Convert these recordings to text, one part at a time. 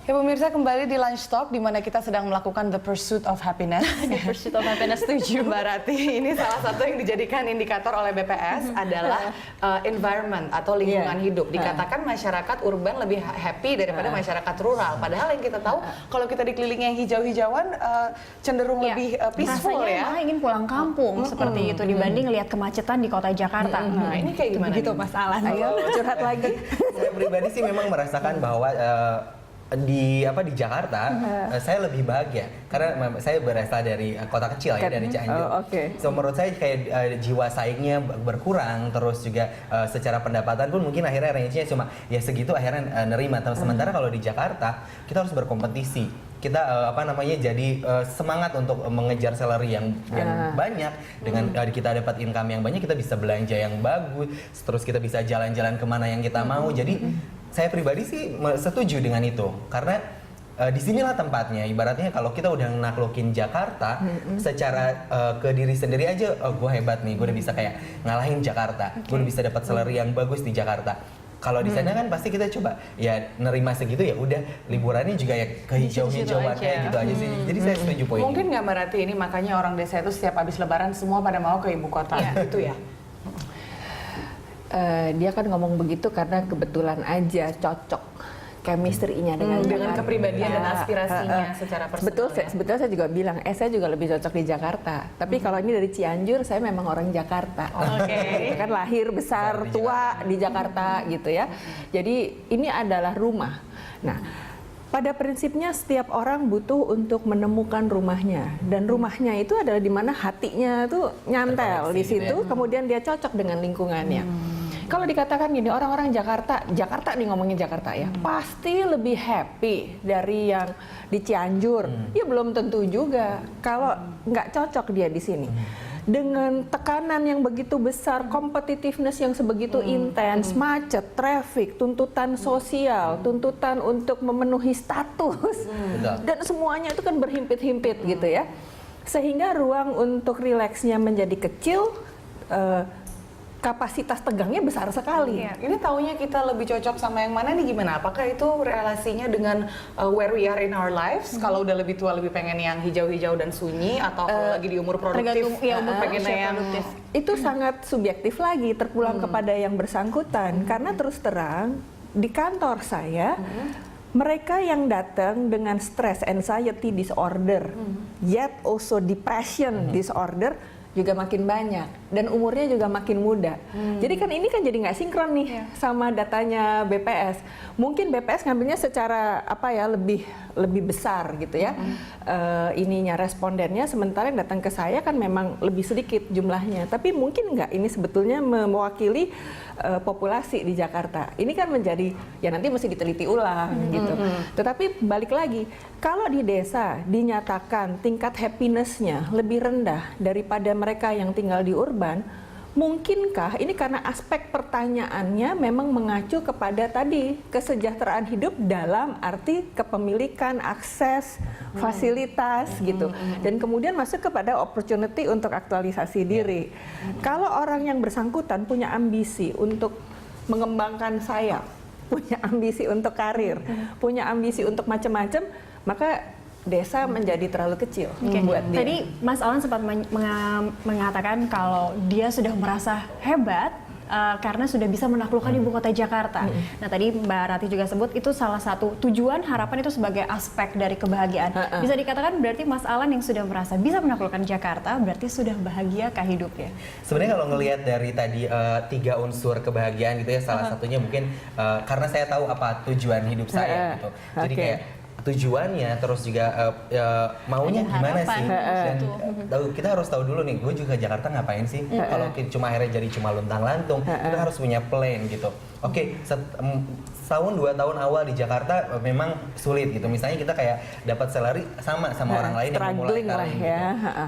Ya pemirsa, kembali di Lunch Talk di mana kita sedang melakukan The Pursuit of Happiness. The Pursuit of Happiness, setuju Mbak Rati, ini salah satu yang dijadikan indikator oleh BPS adalah environment atau lingkungan hidup. Dikatakan masyarakat urban lebih happy daripada masyarakat rural. Padahal yang kita tahu kalau kita dikelilingi yang hijau-hijauan cenderung lebih peaceful. Rasanya malah ingin pulang kampung seperti itu dibanding lihat kemacetan di kota Jakarta. Nah ini kayak gimana? Begitu Mas Alan. Ayo curhat lagi. Saya pribadi sih memang merasakan bahwa di Jakarta saya lebih bahagia karena saya berasal dari kota kecil ya, dari Cianjur. So menurut saya kayak jiwa saingnya berkurang, terus juga secara pendapatan pun mungkin akhirnya range-nya cuma ya segitu, akhirnya nerima. Sementara kalau di Jakarta kita harus berkompetisi. Kita jadi semangat untuk mengejar salary yang banyak. Dengan kita dapat income yang banyak, kita bisa belanja yang bagus, terus kita bisa jalan-jalan kemana yang kita mau. Jadi saya pribadi sih setuju dengan itu, karena disinilah tempatnya. Ibaratnya kalau kita udah naklukin Jakarta, secara ke diri sendiri aja, gue hebat nih, gue udah bisa kayak ngalahin Jakarta, gue udah bisa dapat salary yang bagus di Jakarta. Kalau di sana kan pasti kita coba ya nerima segitu, ya udah liburannya juga ya ke hijau-hijauan kayak gitu aja sih. Jadi saya setuju poin. Mungkin nggak Mbak Rati, ini makanya orang desa itu setiap habis Lebaran semua pada mau ke ibu kota, gitu ya? Dia kan ngomong begitu karena kebetulan aja cocok chemistry-nya dengan kepribadian dan aspirasinya secara personal. Betul, sebetulnya saya juga bilang, saya juga lebih cocok di Jakarta. Tapi kalau ini dari Cianjur, saya memang orang Jakarta. Kan lahir, besar, tua di Jakarta gitu ya. Jadi ini adalah rumah. Nah, pada prinsipnya setiap orang butuh untuk menemukan rumahnya, dan rumahnya itu adalah di mana hatinya tuh nyantel di situ, kemudian dia cocok dengan lingkungannya. Kalau dikatakan gini, orang-orang Jakarta nih ngomongin Jakarta ya, pasti lebih happy dari yang di Cianjur. Ya belum tentu juga kalau nggak cocok dia di sini. Dengan tekanan yang begitu besar, competitiveness yang sebegitu intens, macet, traffic, tuntutan sosial, tuntutan untuk memenuhi status, dan semuanya itu kan berhimpit-himpit gitu ya. Sehingga ruang untuk rileksnya menjadi kecil, kapasitas tegangnya besar sekali. Ini taunya kita lebih cocok sama yang mana nih, gimana? Apakah itu relasinya dengan where we are in our lives? Kalau udah lebih tua lebih pengen yang hijau-hijau dan sunyi, atau kalau lagi di umur produktif pengennya yang produktif? Itu sangat subjektif lagi, terpulang kepada yang bersangkutan. Karena terus terang di kantor saya mereka yang datang dengan stress anxiety disorder, yet also depression disorder juga makin banyak, dan umurnya juga makin muda. Jadi kan ini kan jadi nggak sinkron nih sama datanya BPS. Mungkin BPS ngambilnya secara lebih besar gitu ya, ininya respondennya, sementara yang datang ke saya kan memang lebih sedikit jumlahnya. Tapi mungkin nggak ini sebetulnya mewakili populasi di Jakarta. Ini kan menjadi ya nanti mesti diteliti ulang gitu. Tetapi balik lagi, kalau di desa dinyatakan tingkat happiness-nya lebih rendah daripada mereka yang tinggal di urban, mungkinkah ini karena aspek pertanyaannya memang mengacu kepada tadi kesejahteraan hidup dalam arti kepemilikan, akses, fasilitas gitu, dan kemudian masuk kepada opportunity untuk aktualisasi diri. Kalau orang yang bersangkutan punya ambisi untuk mengembangkan sayap, punya ambisi untuk karir, punya ambisi untuk macam-macam, maka desa menjadi terlalu kecil buat dia. Tadi Mas Alan sempat mengatakan kalau dia sudah merasa hebat karena sudah bisa menaklukkan ibu kota Jakarta. Nah tadi Mbak Rati juga sebut itu salah satu tujuan, harapan itu sebagai aspek dari kebahagiaan. Bisa dikatakan berarti Mas Alan yang sudah merasa bisa menaklukkan Jakarta berarti sudah bahagiakah hidupnya? Sebenarnya kalau ngelihat dari tadi 3 unsur kebahagiaan gitu ya, salah satunya mungkin karena saya tahu apa tujuan hidup saya gitu. Jadi kayak tujuannya, terus juga maunya gimana sih, dan kita harus tahu dulu nih, gue juga ke Jakarta ngapain sih. Kalau cuma akhirnya jadi cuma luntang-lantung, kita harus punya plan gitu. Setahun 2 tahun awal di Jakarta memang sulit gitu. Misalnya kita kayak dapat salary sama orang lain yang memulai karir gitu.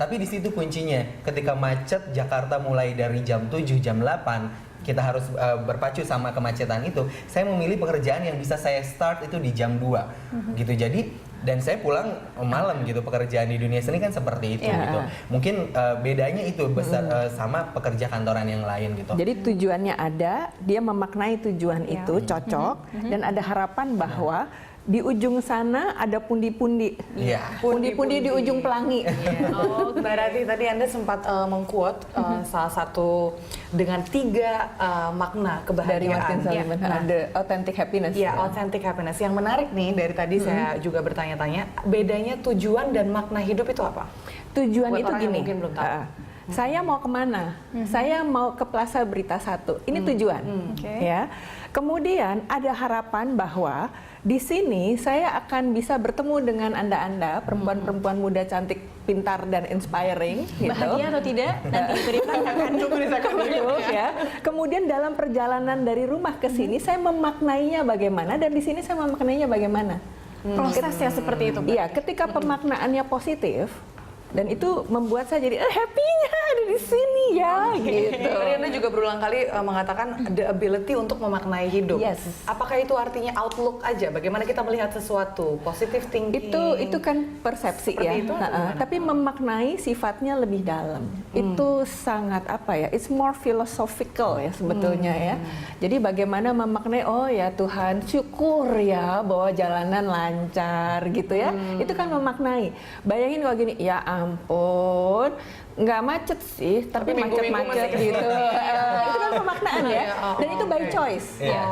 Tapi di situ kuncinya, ketika macet Jakarta mulai dari jam 7, jam 8, kita harus berpacu sama kemacetan itu. Saya memilih pekerjaan yang bisa saya start itu di jam 2 gitu. Jadi dan saya pulang malam gitu. Pekerjaan di dunia seni kan seperti itu gitu. Mungkin bedanya itu besar sama pekerja kantoran yang lain gitu. Jadi tujuannya ada, dia memaknai tujuan itu cocok, dan ada harapan bahwa di ujung sana ada pundi-pundi. Iya. Pundi-pundi di ujung pelangi. Oh, Mbak Rati, tadi Anda sempat mengquote salah satu dengan 3 makna kebahagiaan. Dari Martin Seligman, Nah, The Authentic Happiness. ya, authentic happiness. Yang menarik nih dari tadi saya juga bertanya-tanya, bedanya tujuan dan makna hidup itu apa? Tujuan Buat itu orang yang gini, mungkin belum tahu. saya mau kemana? Saya mau ke Plaza Berita 1. Ini tujuan, Oke. ya. Kemudian ada harapan bahwa di sini saya akan bisa bertemu dengan anda-anda, perempuan-perempuan muda, cantik, pintar dan inspiring. Gitu. Bahagia atau tidak? Nanti berikan akan Betul, ya. Kemudian dalam perjalanan dari rumah ke sini, saya memaknainya bagaimana, dan di sini saya memaknainya bagaimana. prosesnya seperti itu. Iya, ketika pemaknaannya positif, dan itu membuat saya jadi happy-nya ada di sini ya, gitu. Tadi Anda juga berulang kali mengatakan the ability untuk memaknai hidup. Yes. Apakah itu artinya outlook aja? Bagaimana kita melihat sesuatu? Positive thinking? Itu kan persepsi Seperti ya. itu atau gimana? Tapi memaknai sifatnya lebih dalam. Itu sangat apa ya? It's more philosophical ya sebetulnya ya. Jadi bagaimana memaknai, oh ya Tuhan, syukur ya bahwa jalanan lancar gitu ya. Itu kan memaknai. Bayangin kalau gini, ya ampun, nggak macet sih, tapi minggu-minggu macet-macet masih gitu. Itu kan pemaknaan ya. Dan itu by choice. Iya.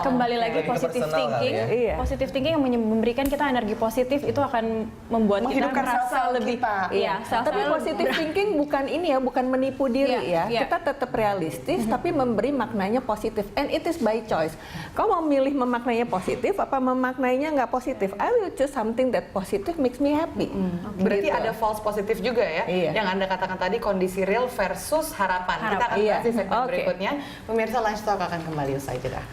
Kembali lagi Lebih ke positive personal thinking. kali ya. Iya. Positive thinking yang memberikan kita energi positif itu akan membuat kita Menghidupkan merasa sel-sel lebih kita. Iya, Tapi positive thinking bukan ini ya, bukan menipu diri Iya, ya. iya. Kita tetap realistis, tapi memberi maknanya positif. And it is by choice. Kau mau milih memaknainya positif, apa memaknainya nggak positif? I will choose something that positive makes me happy. Berarti Gitu. ada false positif juga ya? Iya. Yang Anda katakan tadi, kondisi real versus harapan. Kita akan Iya. bahas di segmen Oke. berikutnya. Pemirsa Lunch Talk akan kembali usai jeda.